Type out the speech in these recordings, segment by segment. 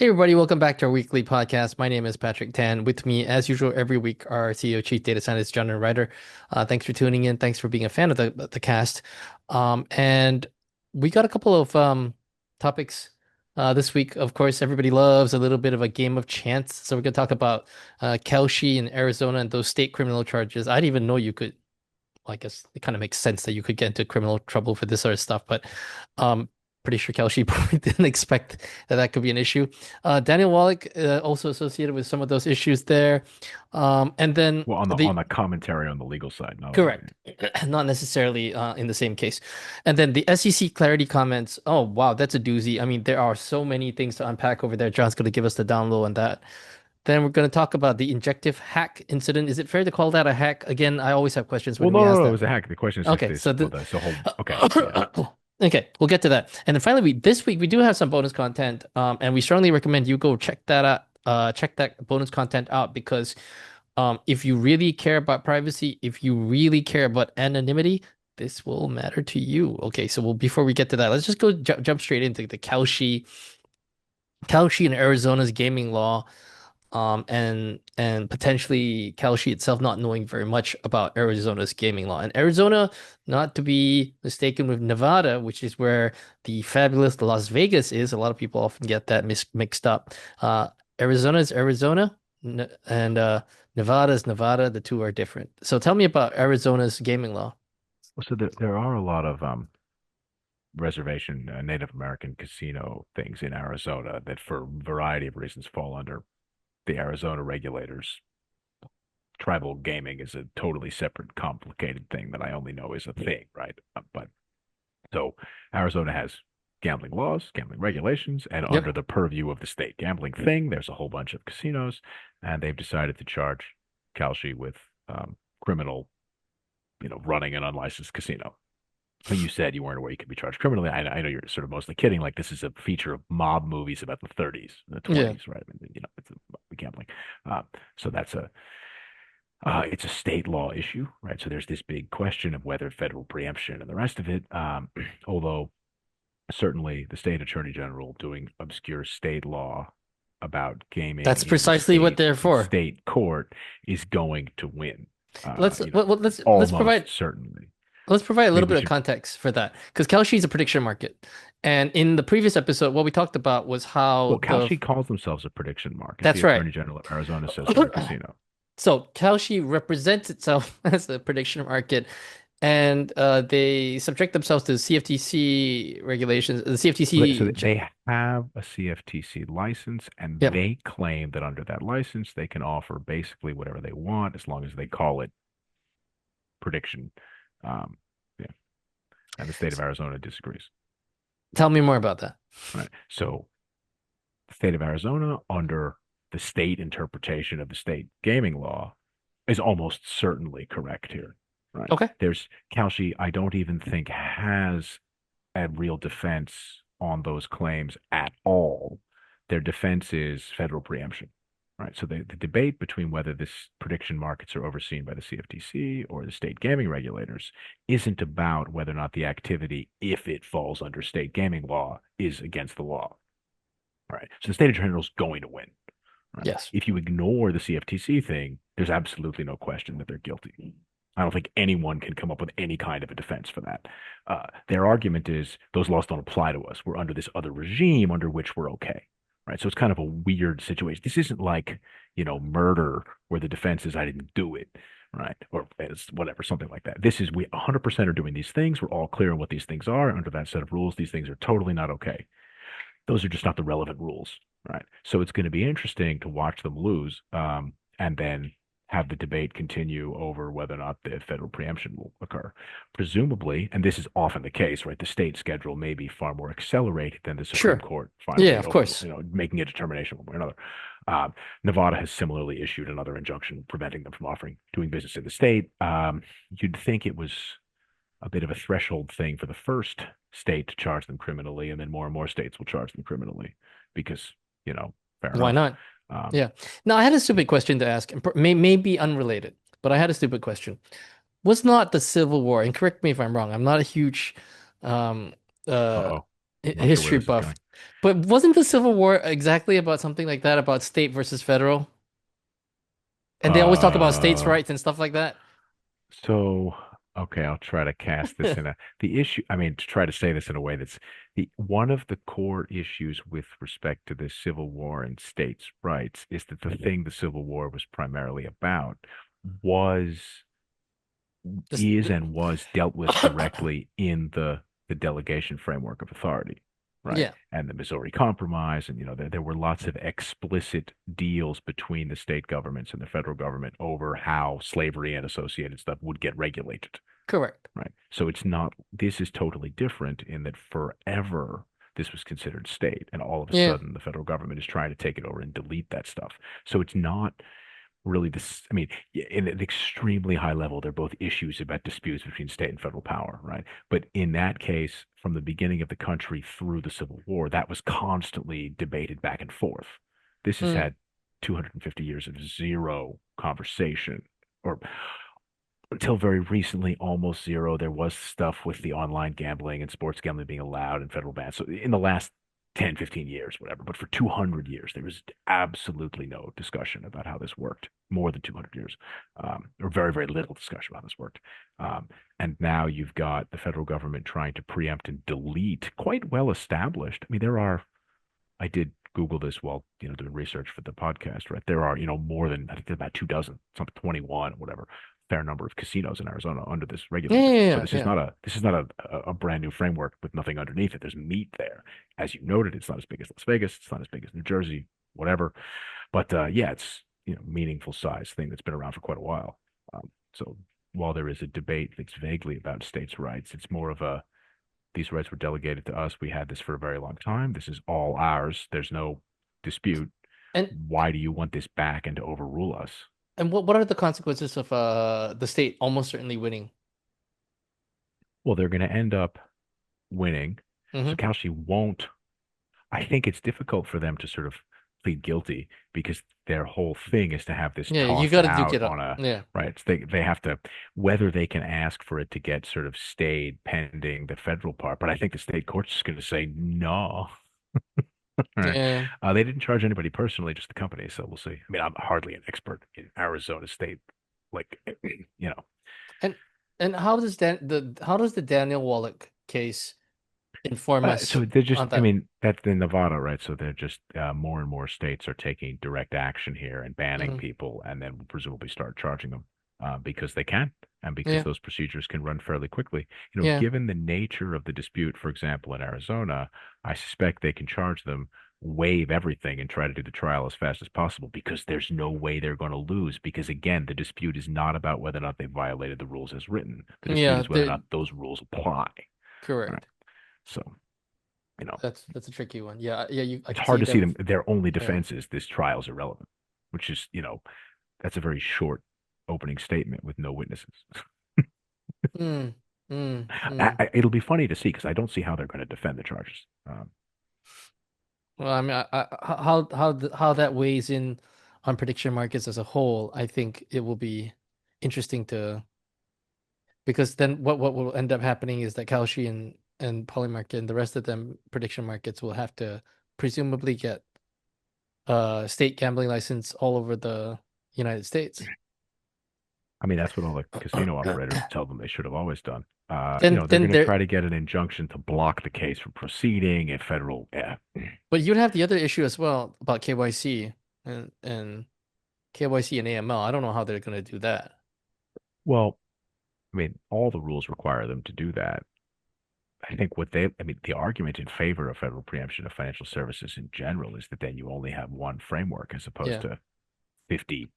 Hey everybody, welcome back to our weekly podcast. My name is Patrick Tan. With me, as usual, every week, our CEO, Chief Data Scientist, John and Ryder. Thanks for tuning in. Thanks for being a fan of the cast. And we got a couple of topics this week. Of course, everybody loves a little bit of a game of chance. So we're going to talk about Kalshi in Arizona and those state criminal charges. I didn't even know you could. Well, I guess it kind of makes sense that you could get into criminal trouble for this sort of stuff, but um, pretty sure Kalshi probably didn't expect that that could be an issue. Daniel Wallach also associated with some of those issues there, and then Well, on the the commentary on the legal side, not on the correct, not necessarily in the same case, and then the SEC clarity comments. Oh wow, that's a doozy. I mean, there are so many things to unpack over there. John's going to give us the down low on that. Then we're going to talk about the injective hack incident. Is it fair to call that a hack? Again, I always have questions well, when we no, no, ask no, it that. was a hack. The question is just Okay, this. so Well, the that's the whole. Okay, yeah. okay, we'll get to that. And then finally, this week we do have some bonus content, and we strongly recommend you go check that out. Check that bonus content out because if you really care about privacy, if you really care about anonymity, this will matter to you. Okay, so before we get to that, let's just go jump straight into the Kalshi and Arizona's gaming law, and potentially Kalshi itself not knowing very much about Arizona's gaming law. And Arizona, not to be mistaken with Nevada, which is where the fabulous Las Vegas is. A lot of people often get that mixed up. Arizona is Arizona, and Nevada is Nevada. The two are different. So tell me about Arizona's gaming law. Well, so there are a lot of reservation Native American casino things in Arizona that, for a variety of reasons, fall under the Arizona regulators. Tribal gaming is a totally separate, complicated thing that I only know is a thing, right? But so Arizona has gambling laws, gambling regulations, and Yep. under the purview of the state gambling thing, there's a whole bunch of casinos, and they've decided to charge Kalshi with criminal, running an unlicensed casino. When you said you weren't aware you could be charged criminally, I know you're sort of mostly kidding. Like this is a feature of mob movies about the 30s, the Yeah. 20s, right? I mean, it's gambling. So it's a state law issue, right? So there's this big question of whether federal preemption and the rest of it. Although certainly the state attorney general doing obscure state law about gaming That's precisely what they're in for. state court is going to win. Let's let's Almost provide certainly. Let's provide a little Maybe we bit of should. context for that because Kalshi is a prediction market. And in the previous episode, what we talked about was Well, how Kalshi calls themselves a prediction market. The that's right. attorney general of Arizona says they're a casino. So Kalshi represents itself as a prediction market, and they subject themselves to CFTC regulations. The So CFTC, they have a CFTC license, and yep, they claim that under that license, they can offer basically whatever they want as long as they call it prediction. Um, yeah, and the state of Arizona disagrees. tell me more about that. Right. So the state of Arizona, under the state interpretation of the state gaming law, is almost certainly correct here. Right. Okay. There's Kalshi, I don't even think has a real defense on those claims at all. Their defense is federal preemption. Right. So the debate between whether this prediction markets are overseen by the CFTC or the state gaming regulators isn't about whether or not the activity, if it falls under state gaming law, is against the law. Right. So the state attorney general is going to win. Right. Yes. If you ignore the CFTC thing, there's absolutely no question that they're guilty. I don't think anyone can come up with any kind of a defense for that. Their argument is those laws don't apply to us. We're under this other regime under which we're okay. Right. So it's kind of a weird situation. This isn't like, murder where the defense is I didn't do it. Right. Or it's whatever, something like that. This is we 100% are doing these things. We're all clear on what these things are. Under that set of rules, these things are totally not okay. Those are just not the relevant rules. Right. So it's going to be interesting to watch them lose, and then have the debate continue over whether or not the federal preemption will occur. Presumably, and this is often the case, right? The state schedule may be far more accelerated than the Supreme Sure. Court Yeah, finally, of course. making a determination one way or another. Nevada has similarly issued another injunction preventing them from doing business in the state. You'd think it was a bit of a threshold thing for the first state to charge them criminally, and then more and more states will charge them criminally because, fair Why enough. not? Um, Yeah. Now, I had a stupid question to ask, and may be unrelated, but I had a stupid question. Was not the Civil War, and correct me if I'm wrong, I'm not a huge um uh uh-oh, I'm not sure where history this is buff. going. But wasn't the Civil War exactly about something like that, about state versus federal? And they always talk about states' Uh, rights and stuff like that. so okay, I'll try to cast this in a the issue. I mean, to try to say this in a way that's the one of the core issues with respect to the Civil War and states' rights is that the thing the Civil War was primarily about was Just, is and was dealt with directly in the delegation framework of authority, right? yeah, And the Missouri Compromise, and there were lots of explicit deals between the state governments and the federal government over how slavery and associated stuff would get regulated, correct. right? So it's not, this is totally different in that forever this was considered state, and all of a Yeah, sudden the federal government is trying to take it over and delete that stuff. So it's not really this. I mean, in an extremely high level, they're both issues about disputes between state and federal power, right? But in that case, from the beginning of the country through the Civil War, that was constantly debated back and forth. This has mm, had 250 years of zero conversation, or until very recently, almost zero. There was stuff with the online gambling and sports gambling being allowed and federal bans. So in the last 10, 15 years, whatever, but for 200 years, there was absolutely no discussion about how this worked, more than 200 years, or very, very little discussion about how this worked. And now you've got the federal government trying to preempt and delete quite well established. I mean, I did Google this while, doing research for the podcast, right? There are, more than, I think there's about 24, something 21, whatever, fair number of casinos in Arizona under this yeah, regulated. yeah, So yeah, this is yeah. not a brand new framework with nothing underneath it. There's meat there. As you noted, it's not as big as Las Vegas. It's not as big as New Jersey, whatever. But yeah, it's, meaningful size thing that's been around for quite a while. So while there is a debate that's vaguely about states' rights, it's more of a, these rights were delegated to us. We had this for a very long time. This is all ours. There's no dispute. And Why do you want this back and to overrule us? what are the consequences of the state almost certainly winning? Well, they're going to end up winning. So Hmm. Kalshi won't. I think it's difficult for them to sort of plead guilty because their whole thing is to have this Yeah, you tossed got to duke out it on up. a Yeah, right. They have to, whether they can ask for it to get sort of stayed pending the federal part. But I think the state court's just going to say no. Right. yeah. They didn't charge anybody personally, just the company. So we'll see. I mean, I'm hardly an expert in Arizona state, like, you know. And how does how does the Daniel Wallach case inform us So they're just, on I that? mean, that's in Nevada, right? So they're just more and more states are taking direct action here and banning Hmm. people, and then presumably start charging them because they can, and because Yeah, those procedures can run fairly quickly. yeah, Given the nature of the dispute, for example, in Arizona, I suspect they can charge them, waive everything, and try to do the trial as fast as possible because there's no way they're going to lose. Because again, the dispute is not about whether or not they violated the rules as written. The dispute yeah. is whether or not those rules apply. Right. Correct. So, you know. That's a tricky one. Yeah, yeah. I It's could hard see to see them. them. Their only Yeah. defense is this trial is irrelevant, which is, that's a very short opening statement with no witnesses. Mm, mm. It'll be funny to see because I don't see how they're going to defend the charges. Well, I mean, how that weighs in on prediction markets as a whole, I think it will be interesting to because then what will end up happening is that Kalshi and Polymarket and the rest of them prediction markets will have to presumably get state gambling license all over the United States. I mean, that's what all the casino operators tell them they should have always done. They're Then going to there, try to get an injunction to block the case from proceeding if federal. Yeah. but you'd have the other issue as well about KYC and KYC and AML. I don't know how they're going to do that. Well, I mean, all the rules require them to do that. I mean, the argument in favor of federal preemption of financial services in general is that then you only have one framework as opposed Yeah. to 50,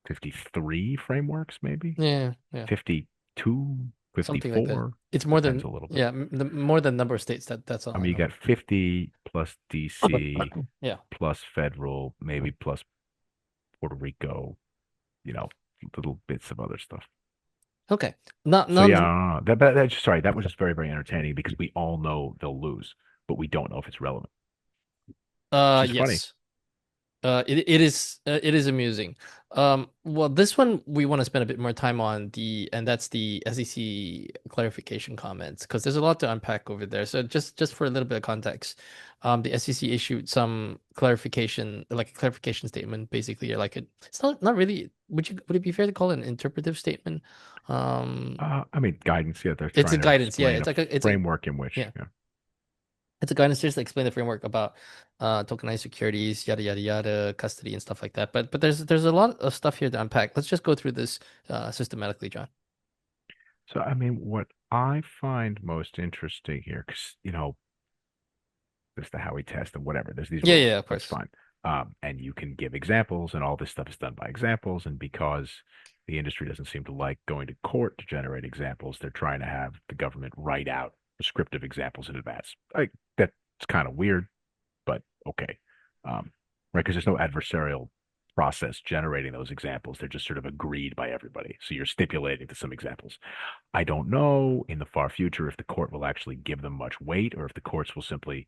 53 frameworks, maybe Yeah, yeah. 52, Something like that. 54. It's more Depends than a little bit. yeah, more than number of states. That's all I I mean, you know. got 50 plus DC Yeah. plus federal, maybe plus Puerto Rico, you know, little bits of other stuff. Okay. Not So yeah, none. sorry, that was just very, very entertaining because we all know they'll lose, but we don't know if it's relevant, which is funny. Yes. It is amusing. Well, this one we want to spend a bit more time on and that's the SEC clarification comments, because there's a lot to unpack over there. So just for a little bit of context, the SEC issued some clarification, like a clarification statement, basically, it's not really, would it be fair to call it an interpretive statement? Um, I mean, guidance. Yeah, they're it's a trying to guidance, yeah. explain a It's a framework in which, yeah. yeah. It's a guidance just to explain the framework about tokenized securities, yada yada yada, custody and stuff like that. But there's a lot of stuff here to unpack. Let's just go through this systematically, John. So, I mean, what I find most interesting here, because, there's the Howey test and whatever, there's these Yeah, rules. yeah, of That's course. fine. And you can give examples, and all this stuff is done by examples. And because the industry doesn't seem to like going to court to generate examples, they're trying to have the government write out prescriptive examples in advance. That's kind of weird, but okay. Right, because there's no adversarial process generating those examples. They're just sort of agreed by everybody. So you're stipulating to some examples. I don't know in the far future if the court will actually give them much weight or if the courts will simply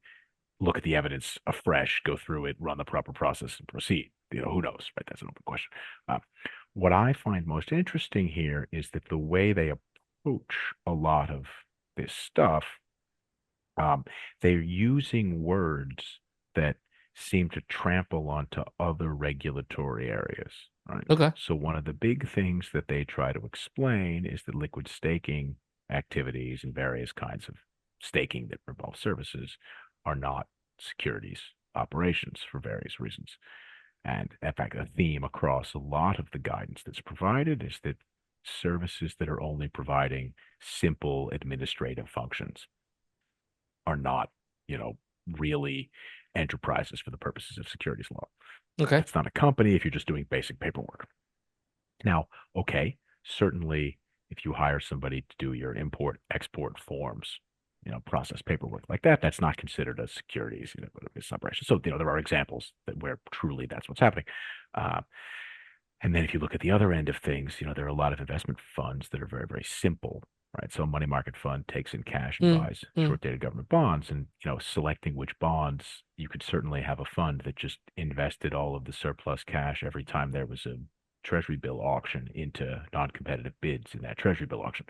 look at the evidence afresh, go through it, run the proper process, and proceed. Who knows, right? That's an open question. What I find most interesting here is that the way they approach a lot of this stuff, um, they're using words that seem to trample onto other regulatory areas, right? Okay. So one of the big things that they try to explain is that liquid staking activities and various kinds of staking that involve services are not securities operations for various reasons. And in fact, a theme across a lot of the guidance that's provided is that services that are only providing simple administrative functions are not, you know, really enterprises for the purposes of securities law. Okay. It's not a company if you're just doing basic paperwork. Now, okay, certainly if you hire somebody to do your import export forms, process paperwork like that, that's not considered a securities, it's operation. So, there are examples where truly that's what's happening. Uh, and then if you look at the other end of things, there are a lot of investment funds that are very, very simple, right? So a money market fund takes in cash and Mm, buys mm, short-dated government bonds, and selecting which bonds, you could certainly have a fund that just invested all of the surplus cash every time there was a treasury bill auction into non-competitive bids in that treasury bill auction.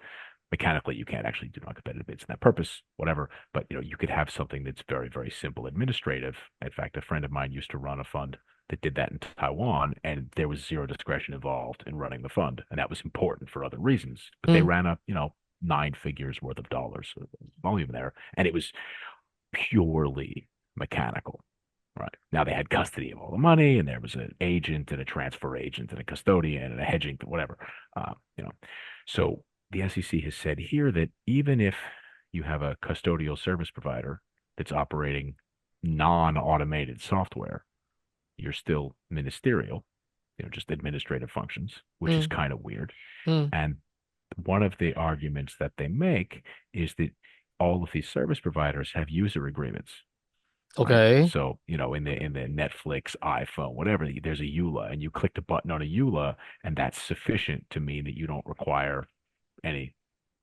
Mechanically, you can't actually do non-competitive bids in that purpose, whatever. But you could have something that's very, very simple administrative. In fact, a friend of mine used to run a fund that did that in Taiwan, and there was zero discretion involved in running the fund, and that was important for other reasons. But they mm. ran up, 9 figures worth of dollars volume there, and it was purely mechanical. Right. Now they had custody of all the money, and there was an agent and a transfer agent and a custodian and a hedging, whatever. Uh, you know, so the SEC has said here that even if you have a custodial service provider that's operating non-automated software, you're still ministerial, just administrative functions, which is Mm, kind of weird. mm. And one of the arguments that they make is that all of these service providers have user agreements, right? Okay. So, in the Netflix, iPhone, whatever, there's a EULA, and you click the button on a EULA, and that's sufficient to mean that you don't require any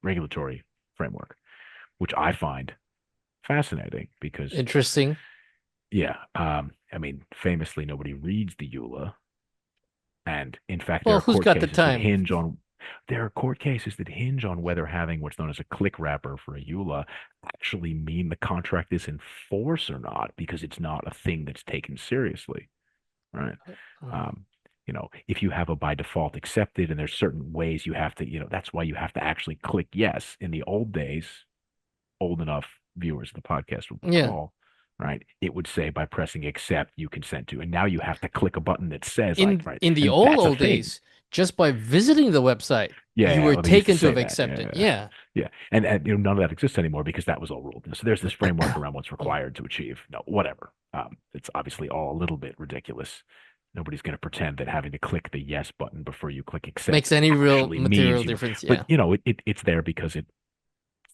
regulatory framework, which I find fascinating because, Interesting. yeah, I mean, famously, nobody reads the EULA, and in fact, Well, who's got the time? there are court cases that hinge on whether having what's known as a click wrapper for a EULA actually mean the contract is in force or not, because it's not a thing that's taken seriously, right? Uh, Um, if you have a by default accepted and there's certain ways you have to, that's why you have to actually click yes. In the old days, old enough viewers of the podcast will yeah. recall, right? It would say by pressing accept, you consent to, and now you have to click a button that says like, right, In the and old that's a old thing. days, just by visiting the website, Yeah, you yeah. were Well, they used to taken to say have that. Yeah, accepted. yeah, Yeah. yeah. And none of that exists anymore because that was all ruled. So there's this framework around what's required to achieve. No, whatever. It's obviously all a little bit ridiculous. Nobody's going to pretend that having to click the yes button before you click accept Makes any real actually material means difference. but Yeah. it's there because it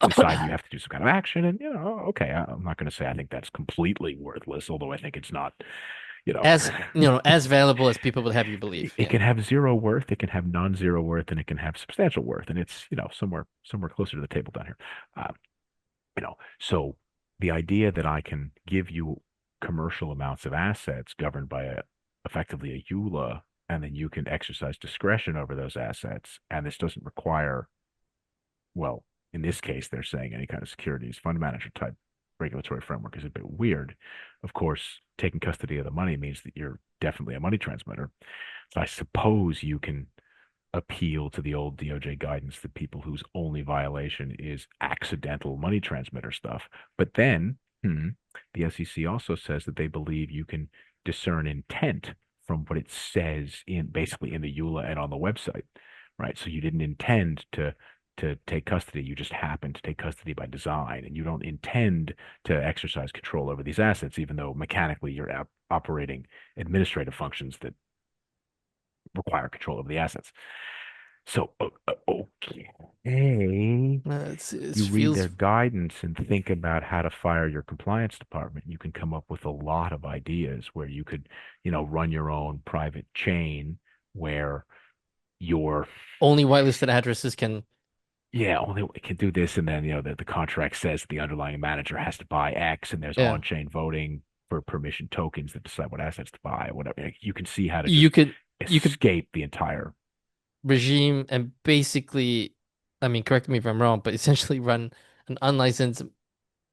decided you have to do some kind of action. And, okay, I'm not going to say I think that's completely worthless, although I think it's not, you know, As valuable as people would have you believe. it Yeah. can have zero worth, it can have non-zero worth, and it can have substantial worth. And it's, somewhere closer to the table down here. So the idea that I can give you commercial amounts of assets governed by effectively a EULA and then you can exercise discretion over those assets. And this doesn't require, well, in this case, they're saying any kind of securities fund manager type regulatory framework is a bit weird. Of course, taking custody of the money means that you're definitely a money transmitter. So I suppose you can appeal to the old DOJ guidance that people whose only violation is accidental money transmitter stuff. But then the SEC also says that they believe you can discern intent from what it says in basically in the EULA and on the website, right? So you didn't intend to take custody. You just happened to take custody by design, and you don't intend to exercise control over these assets, even though mechanically you're operating administrative functions that require control over the assets. So, okay, It you read feels their guidance and think about how to fire your compliance department. You can come up with a lot of ideas where you could, run your own private chain where your only whitelisted addresses can. yeah, only it can do this, and then the contract says the underlying manager has to buy X, and there's Yeah, on-chain voting for permission tokens that decide what assets to buy, whatever. You can see how to you just could escape the entire. regime and basically, I mean, correct me if I'm wrong, but essentially run an unlicensed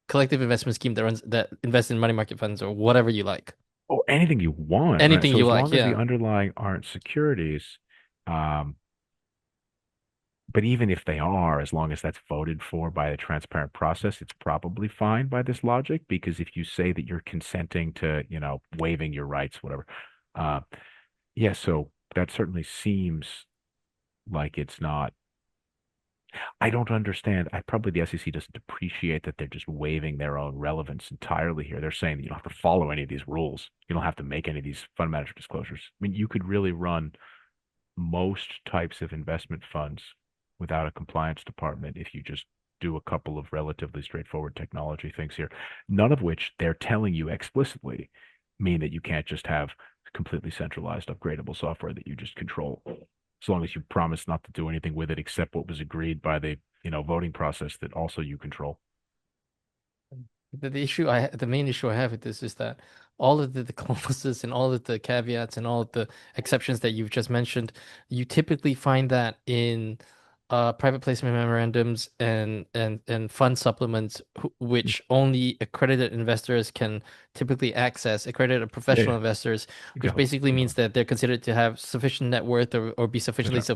collective investment scheme that invests in money market funds or whatever you like. Or anything you want, right? Anything So you as like, long as the yeah. underlying aren't securities, um, but even if they are, as long as that's voted for by a transparent process, it's probably fine by this logic. Because if you say that you're consenting to, waiving your rights, whatever, uh, yeah, so that certainly seems like it's not. I don't understand. Probably the SEC doesn't appreciate that they're just waiving their own relevance entirely here. They're saying that you don't have to follow any of these rules. You don't have to make any of these fund manager disclosures. I mean, you could really run most types of investment funds without a compliance department if you just do a couple of relatively straightforward technology things here, none of which they're telling you explicitly mean that you can't just have completely centralized upgradable software that you just control as long as you promise not to do anything with it except what was agreed by the voting process that also you control. The main issue I have with this is that all of the clauses and all of the caveats and all of the exceptions that you've just mentioned, you typically find that in private placement memorandums and fund supplements, which only accredited investors can typically access, accredited Yeah, professional yeah, investors, which exactly. basically means Exactly. that they're considered to have sufficient net worth or be That's sufficiently right.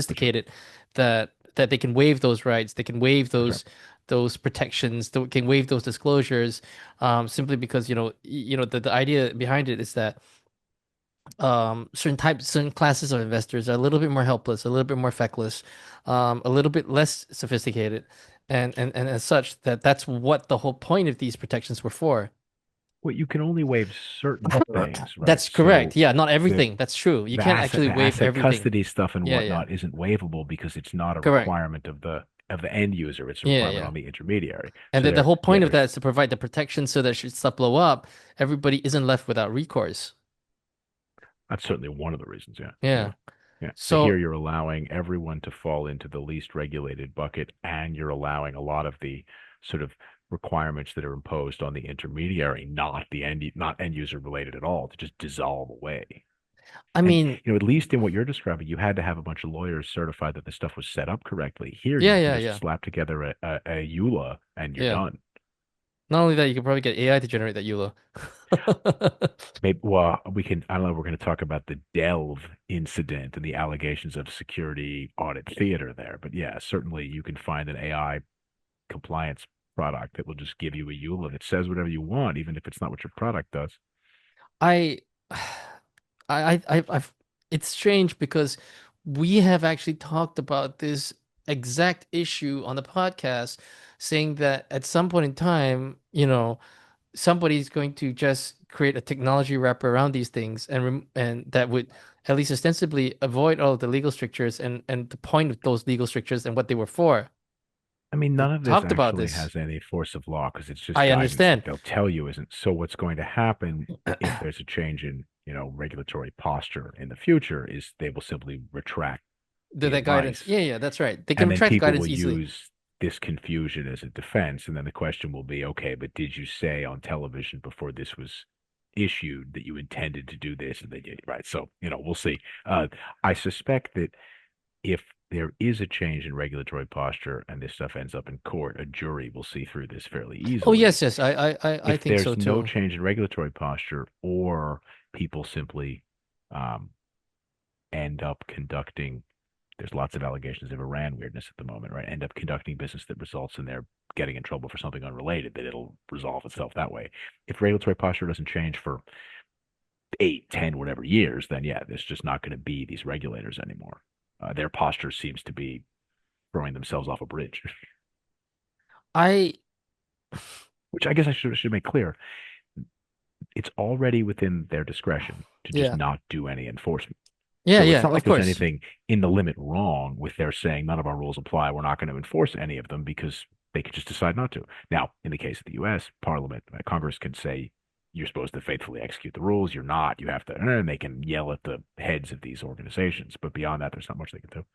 That's right. sophisticated that they can waive those rights, they can waive That's right. those protections, can waive those disclosures, simply because the idea behind it is that certain classes of investors are a little bit more helpless, a little bit more feckless, a little bit less sophisticated, and as such that's what the whole point of these protections were for. Well, you can only waive certain things, right? That's correct. So Yeah, not the everything. That's true. You the can't asset actually the waive asset everything. custody stuff and Yeah, yeah. whatnot isn't waivable because it's not a Correct. requirement of the end user. It's a Yeah, requirement yeah. on the intermediary. And So then the there, whole yeah, point of that there's is to provide the protection so that should stuff blow up, everybody isn't left without recourse. that's certainly one of the reasons. Yeah, yeah, Yeah. yeah. But here So you're allowing everyone to fall into the least regulated bucket, and you're allowing a lot of the sort of requirements that are imposed on the intermediary, not end user related at all, to just dissolve away. I And mean, at least in what you're describing, you had to have a bunch of lawyers certify that the stuff was set up correctly. Here, yeah, you can yeah, just yeah. slap together a EULA and you're Yeah. done. Not only that, you could probably get AI to generate that EULA. Maybe, well, we can. I don't know. We're going to talk about the Delve incident and the allegations of security audit theater there, but yeah, certainly you can find an AI compliance product that will just give you a EULA that says whatever you want, even if it's not what your product does. I, I've, it's strange because we have actually talked about this exact issue on the podcast, saying that at some point in time, somebody's going to just create a technology wrapper around these things and that would at least ostensibly avoid all of the legal strictures and the point of those legal strictures and what they were for. I mean, We none of this talked about actually this. has any force of law because it's just I guidance that understand they'll tell you isn't. So what's going to happen if there's a change in, regulatory posture in the future is they will simply retract the that guidance. advice. Yeah, yeah, that's right. They can And then retract the people will guidance easily. use this confusion as a defense. And then the question will be, okay, but did you say on television before this was issued that you intended to do this and they did, right? So, we'll see. I suspect that if there is a change in regulatory posture and this stuff ends up in court, a jury will see through this fairly Oh easily. yes, yes, I If think so there's no too. change in regulatory posture or people simply um, end up conducting, there's lots of allegations of Iran weirdness at the moment, right? End up conducting business that results in their getting in trouble for something unrelated, that it'll resolve itself that way. If regulatory posture doesn't change for 8, 10, whatever years, then yeah, there's just not going to be these regulators anymore. Their posture seems to be throwing themselves off a bridge, I which I guess I should make clear. It's already within their discretion to just yeah. not do any enforcement. Yeah, So it's yeah, not like of there's course. anything in the limit wrong with their saying none of our rules apply. We're not going to enforce any of them because they could just decide not to. Now, in the case of the U.S. Parliament, Congress can say you're supposed to faithfully execute the rules. You're not. You have to, and they can yell at the heads of these organizations. But beyond that, there's not much they can do.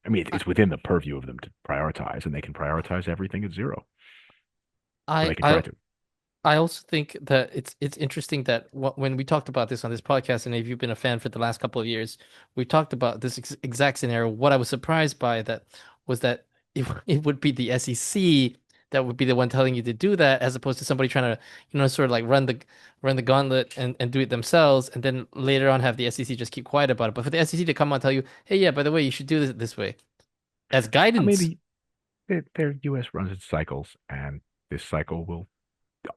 I mean, I it's within the purview of them to prioritize, and they can prioritize everything at zero, or I they can try I to. I also think that it's interesting that when we talked about this on this podcast, and if you've been a fan for the last couple of years, we talked about this exact scenario. What I was surprised by that was that it would be the SEC that would be the one telling you to do that, as opposed to somebody trying to, sort of like run the gauntlet and do it themselves, and then later on have the SEC just keep quiet about it. But for the SEC to come out and tell you, hey, yeah, by the way, you should do this way as I mean, guidance. their U.S. runs its cycles, and this cycle will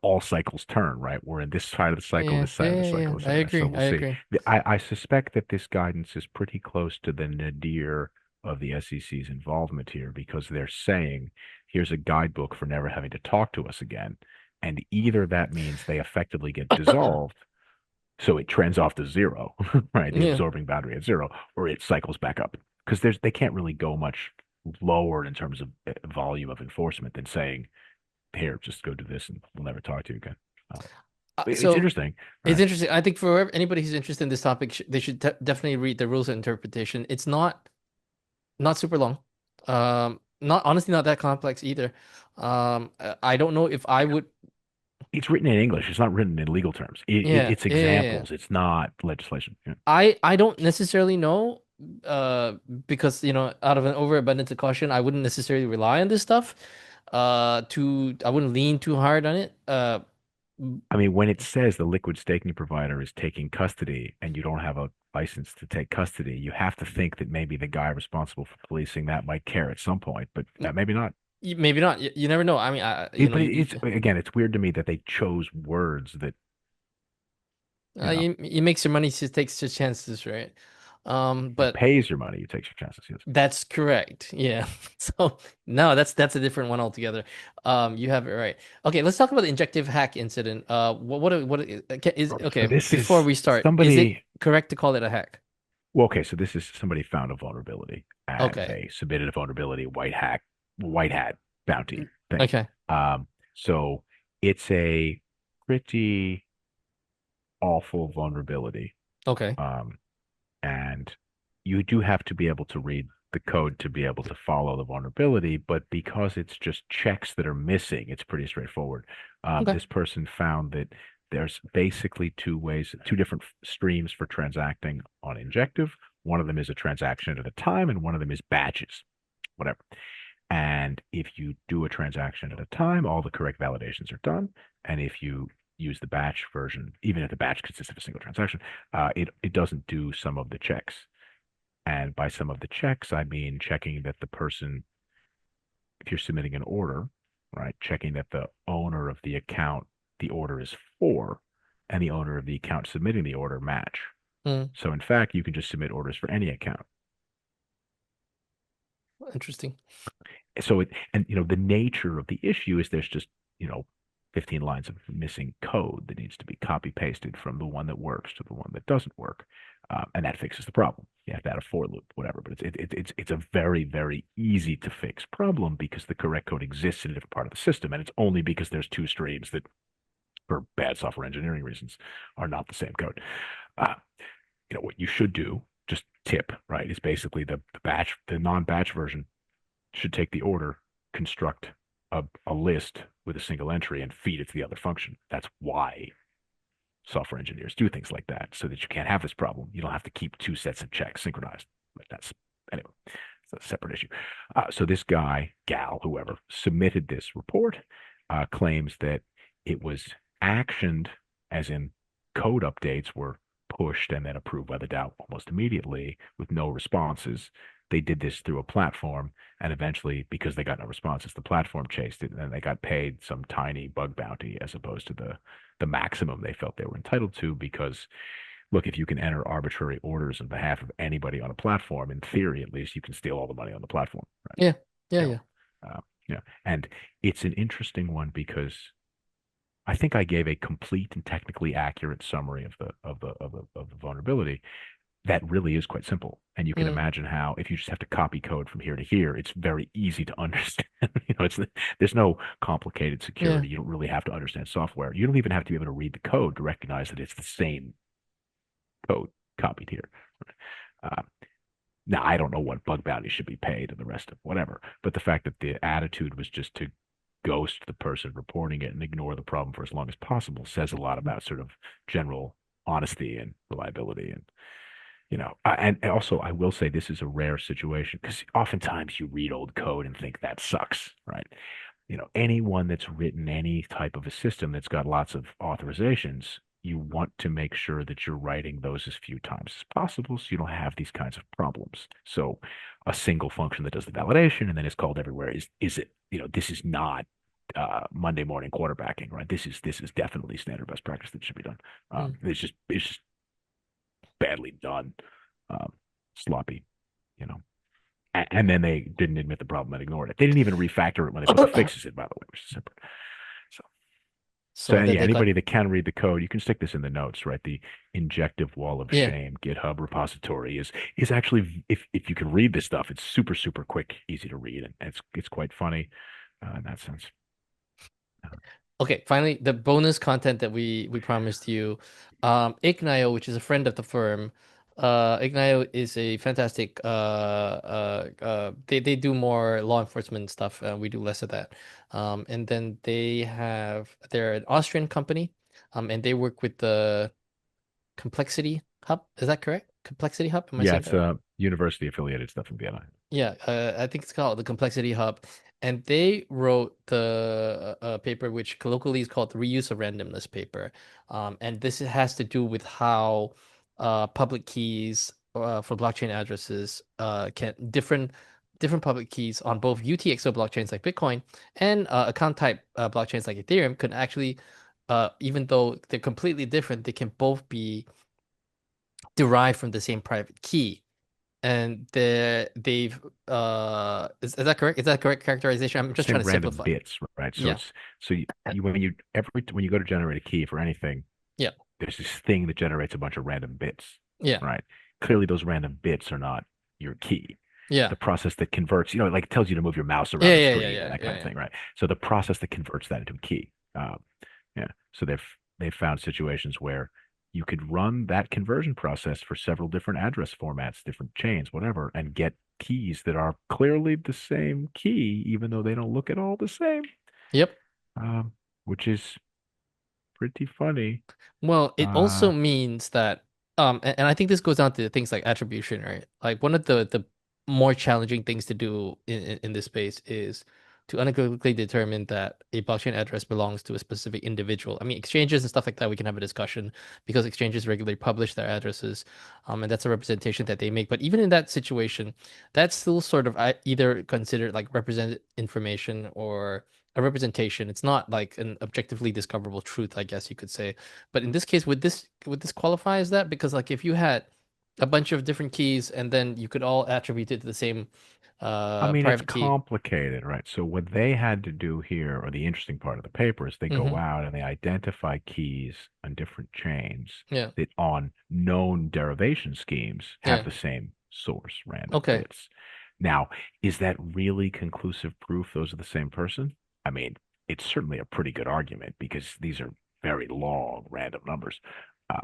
all cycles turn, right? We're in this side of the cycle, Yeah, this side yeah, of the yeah, cycle, yeah. this I side of the, so agree. we'll I see. agree. I suspect that this guidance is pretty close to the nadir of the SEC's involvement here because they're saying, here's a guidebook for never having to talk to us again. And either that means they effectively get dissolved, so it trends off to zero, right? The Yeah. absorbing boundary at zero, or it cycles back up. Because they can't really go much lower in terms of volume of enforcement than saying, here, just go do this and we'll never talk to you again. Um, it's So interesting, it's right? interesting. I think for anybody who's interested in this topic, they should definitely read the rules of interpretation. It's not super long. Not honestly not that complex either. I don't know if I would. It's written in English. It's not written in legal terms. Yeah, It's yeah, yeah, yeah. examples. It's not legislation. Yeah. I don't necessarily know, uh, because out of an overabundance of caution, I wouldn't necessarily rely on this stuff. I wouldn't lean too hard on it. I mean, when it says the liquid staking provider is taking custody and you don't have a license to take custody, you have to think that maybe the guy responsible for policing that might care at some point, but maybe not. Maybe not. You never know. I mean, But it's again, it's weird to me that they chose words that, you know, you makes your money, just takes your chances, right? you But pays your money, you take your chances. Yes. that's correct. Yeah. So no, that's a different one altogether. You have it right. Okay, let's talk about the injective hack incident. Is So okay, this before is we start, is it somebody. correct to call it a hack? Well, okay, so this is somebody found a vulnerability and Okay. they submitted a vulnerability white hat bounty thing. Okay. So it's a pretty awful vulnerability. Okay. Um, and you do have to be able to read the code to be able to follow the vulnerability, but because it's just checks that are missing, it's pretty straightforward. Okay. This person found that there's basically two ways, two different streams for transacting on injective. One of them is a transaction at a time, and one of them is batches, whatever. And if you do a transaction at a time, all the correct validations are done. And if you use the batch version, even if the batch consists of a single transaction, it doesn't do some of the checks. And by some of the checks, I mean checking that the person, if you're submitting an order, right, checking that the owner of the account the order is for and the owner of the account submitting the order match. Hmm. So in fact, you can just submit orders for any account. Interesting. So the nature of the issue is there's just, you know, 15 lines of missing code that needs to be copy pasted from the one that works to the one that doesn't work. And that fixes the problem. You have to add a for loop, whatever. But it's a very, very easy to fix problem because the correct code exists in a different part of the system. And it's only because there's two streams that, for bad software engineering reasons, are not the same code. Uh, what you should do, just tip, right, is basically the non-batch version should take the order, construct a list with a single entry, and feed it to the other function. That's why software engineers do things like that so that you can't have this problem. You don't have to keep two sets of checks synchronized. But that's anyway, it's a separate issue. So this guy, gal, whoever submitted this report, claims that it was actioned, as in code updates were pushed and then approved by the DAO almost immediately with no responses. They did this through a platform, and eventually, because they got no responses, the platform chased it, and they got paid some tiny bug bounty as opposed to the maximum they felt they were entitled to. Because, look, if you can enter arbitrary orders on behalf of anybody on a platform, in theory, at least, you can steal all the money on the platform, right? Yeah. Yeah. You Yeah. yeah. And it's an interesting one because I think I gave a complete and technically accurate summary of the vulnerability that really is quite simple. And you can Mm, imagine how, if you just have to copy code from here to here, it's very easy to understand. There's no complicated yeah. security. You don't really have to understand software. You don't even have to be able to read the code to recognize that it's the same code copied here. Uh, Now, I don't know what bug bounty should be paid and the rest of whatever, but the fact that the attitude was just to ghost the person reporting it and ignore the problem for as long as possible says a lot about sort of general honesty and reliability. And also I will say this is a rare situation because oftentimes you read old code and think that sucks, right? Anyone that's written any type of a system that's got lots of authorizations, you want to make sure that you're writing those as few times as possible so you don't have these kinds of problems. So a single function that does the validation and then is called everywhere is it, this is not Monday morning quarterbacking, right? This is definitely standard best practice that should be done. mm. It's just badly done, um, sloppy, you know. And then they didn't admit the problem and ignored it. They didn't even refactor it when they put the fixes in, by the way, which is separate. So, so So that yeah, they got, anybody that can read the code, you can stick this in the notes, right? The injective wall of yeah. shame GitHub repository is actually, if you can read this stuff, it's super super quick, easy to read, and it's quite funny in that sense. Okay, finally, the bonus content that we promised you. Ignaio, which is a friend of the firm, Ignaio is a fantastic they do more law enforcement stuff. We do less of that. And then they're an Austrian company, and they work with the Complexity Hub. Is that correct? Complexity Hub? Am I Yeah, saying it's that right? university affiliated stuff in Vienna. Yeah, I think it's called the Complexity Hub, and they wrote the paper which colloquially is called the reuse of randomness paper. And this has to do with how public keys for blockchain addresses can different public keys on both UTXO blockchains like Bitcoin and account type blockchains like Ethereum could actually, even though they're completely different, they can both be derived from the same private key. And they've is that correct? Is that correct characterization? I'm just Say trying to random simplify. bits, right? So Yeah. it's so you when you go to generate a key for anything, Yeah. there's this thing that generates a bunch of random bits, Yeah. right? Clearly, those random bits are not your key. Yeah. The process that converts, like it tells you to move your mouse Yeah. around the Yeah. Yeah. screen and Yeah. that Yeah. kind of Yeah. thing, right? So the process that converts that into a key. Yeah. So they've found situations where you could run that conversion process for several different address formats, different chains, whatever, and get keys that are clearly the same key, even though they don't look at all the same, Yep. um, which is pretty funny. Well, it Uh, also means that, and I think this goes down to things like attribution, right? Like one of the more challenging things to do in this space is to unequivocally determine that a blockchain address belongs to a specific individual. I mean, exchanges and stuff like that, we can have a discussion because exchanges regularly publish their addresses, and that's a representation that they make. But even in that situation, that's still sort of either considered like represented information or a representation. It's not like an objectively discoverable truth, I guess you could say. But in this case, would this qualify as that? Because like if you had a bunch of different keys and then you could all attribute it to the same I mean, it's private key. complicated, right? So what they had to do here, or the interesting part of the paper, is they go Hmm. out and they identify keys on different chains Yeah. that on known derivation schemes have Yeah. the same source, random Okay. bits. Now, is that really conclusive proof those are the same person? I mean, it's certainly a pretty good argument because these are very long random numbers. Uh,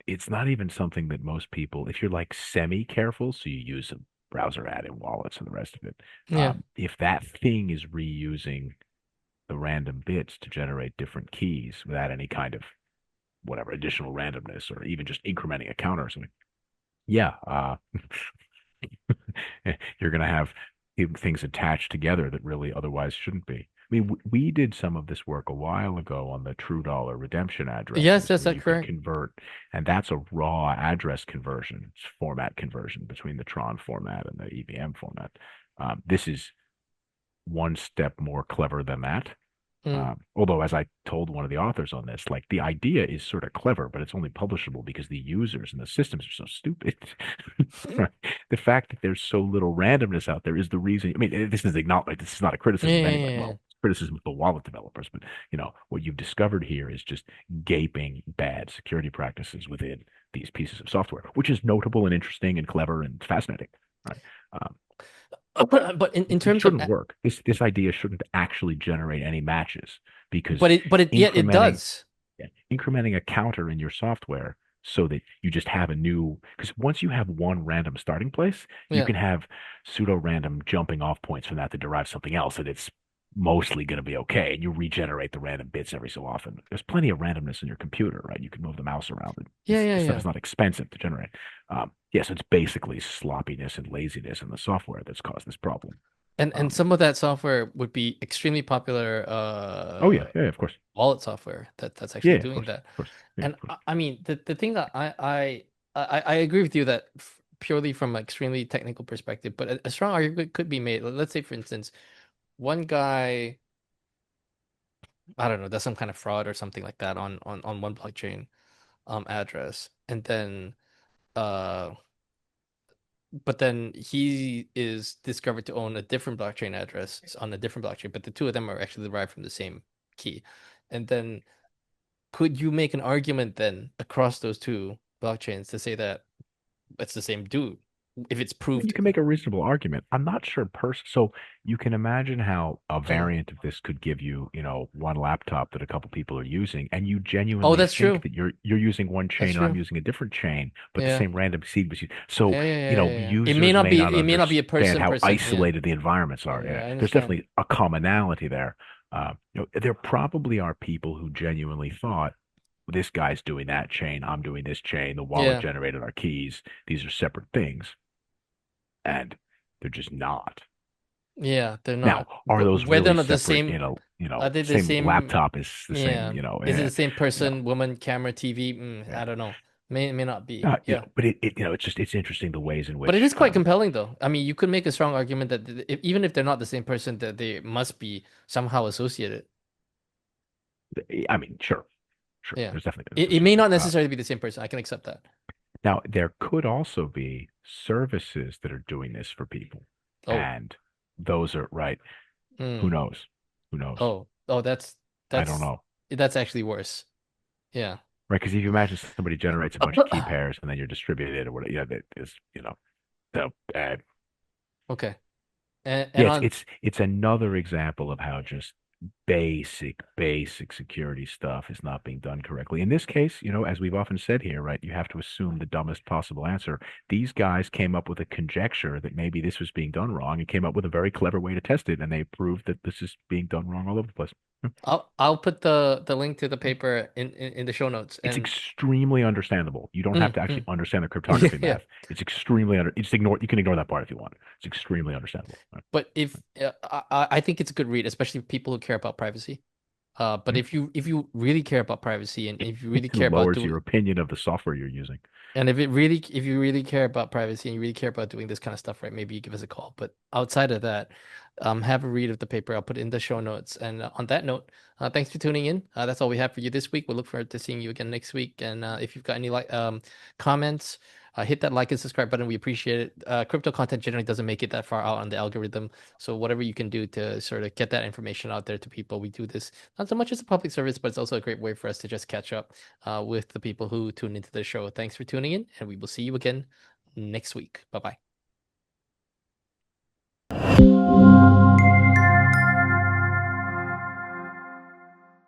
it's not even something that most people, if you're like semi-careful, so you use a browser add-in wallets and the rest of it, Yeah. if that thing is reusing the random bits to generate different keys without any kind of whatever additional randomness or even just incrementing a counter or something. Yeah, you're going to have things attached together that really otherwise shouldn't be. I mean, we did some of this work a while ago on the true dollar redemption Yes, addresses that's where that you could correct. convert, and that's a raw address conversion, it's format conversion between the Tron format and the EVM format. This is one step more clever than that. Mm. Although, as I told one of the authors on this, like the idea is sort of clever, but it's only publishable because the users and the systems are so stupid. Right? The fact that there's so little randomness out there is the reason. I mean, this is not a Yeah, criticism of yeah, anybody. yeah, yeah. Well, it's criticism of the wallet developers, but what you've discovered here is just gaping bad security practices within these pieces of software, which is notable and interesting and clever and fascinating. Right? Um, But in it terms of, shouldn't work. This idea shouldn't actually generate any matches because but it yet it incrementing does. yeah, incrementing a counter in your software so that you just have a new because once you have one random starting place, you Yeah. can have pseudo random jumping off points from that to derive something else, and it's mostly going to be okay. And you regenerate the random bits every so often. There's plenty of randomness in your computer, right? You can move the mouse around. Yeah, yeah, This stuff yeah. is not expensive to generate. Yes, it's basically sloppiness and laziness in the software that's caused this problem. And Um, some of that software would be extremely popular oh yeah, yeah, of course. wallet software that's Yeah, actually of doing course, that. of course. Yeah, And of course. I mean the thing that I agree with you that purely from an extremely technical perspective, but a strong argument could be made. Let's say, for instance, one guy, I don't know, does some kind of fraud or something like that on one blockchain address, and then uh but then he is discovered to own a different blockchain address on a different blockchain, but the two of them are actually derived from the same key. And then could you make an argument then across those two blockchains to say that it's the same dude if it's You proved? can make a reasonable argument. I'm not sure so you can imagine how a Mm. variant of this could give you, one laptop that a couple people are using, and you Oh, genuinely that's think true. that you're using one That's chain and I'm true. using a different chain, but the Yeah. same random seed was used. So, Yeah, yeah, yeah, yeah, yeah. users may not It may not be a understand how person. Yeah. isolated the environments Yeah, are. Yeah. yeah, I There's understand. definitely a commonality there. There probably are people who genuinely thought this guy's doing that chain, I'm doing this chain, the wallet Yeah. generated our keys. These are separate things and they're just not. Yeah, they're Now, not. are But those whether or really not the separate same, are they the same same? laptop is the same, Yeah. Is it the same you know, person, woman, camera, TV? yeah. I don't know. May not be. Yeah. But it's interesting the ways in But it which, is quite compelling though. I mean, you could make a strong argument that even if they're not the same person, that they must be somehow associated. I mean, sure, sure, Yeah. there's definitely an It may association. not necessarily be the same person. I can accept that. Now, there could also be services that are doing this for people, Oh. and those are right. Who Mm. knows? Who knows? Oh, I don't that's know. that's actually worse. Yeah. Right? Because if you imagine somebody generates a bunch of key pairs and then you're distributed or whatever, that is, so Okay. yeah, And on it's another example of how just basic security stuff is not being done correctly. In this case, as we've often said here, right, you have to assume the dumbest possible answer. These guys came up with a conjecture that maybe this was being done wrong and came up with a very clever way to test it, and they proved that this is being done wrong all over the place. I'll put the link to the paper in the show notes It's and extremely understandable. You don't have to actually mm. understand the cryptography Yeah. math. It's you can ignore that part if you want. It's extremely understandable. Right? But if I think it's a good read, especially for people who care about privacy. But Mhm. if you really care about privacy and if you really It care about lowers doing your opinion of the software you're using. and if you really care about privacy and you really care about doing this kind of stuff, right, maybe you give us a call. But outside of that, have a read of the paper. I'll put it in the show notes. And on that note, thanks for tuning in. That's all we have for you this week. We'll look forward to seeing you again next week. And if you've got any comments, hit that like and subscribe button. We appreciate it. Crypto content generally doesn't make it that far out on the algorithm. So whatever you can do to sort of get that information out there to people, we do this not so much as a public service, but it's also a great way for us to just catch up with the people who tune into the show. Thanks for tuning in, and we will see you again next week. Bye bye.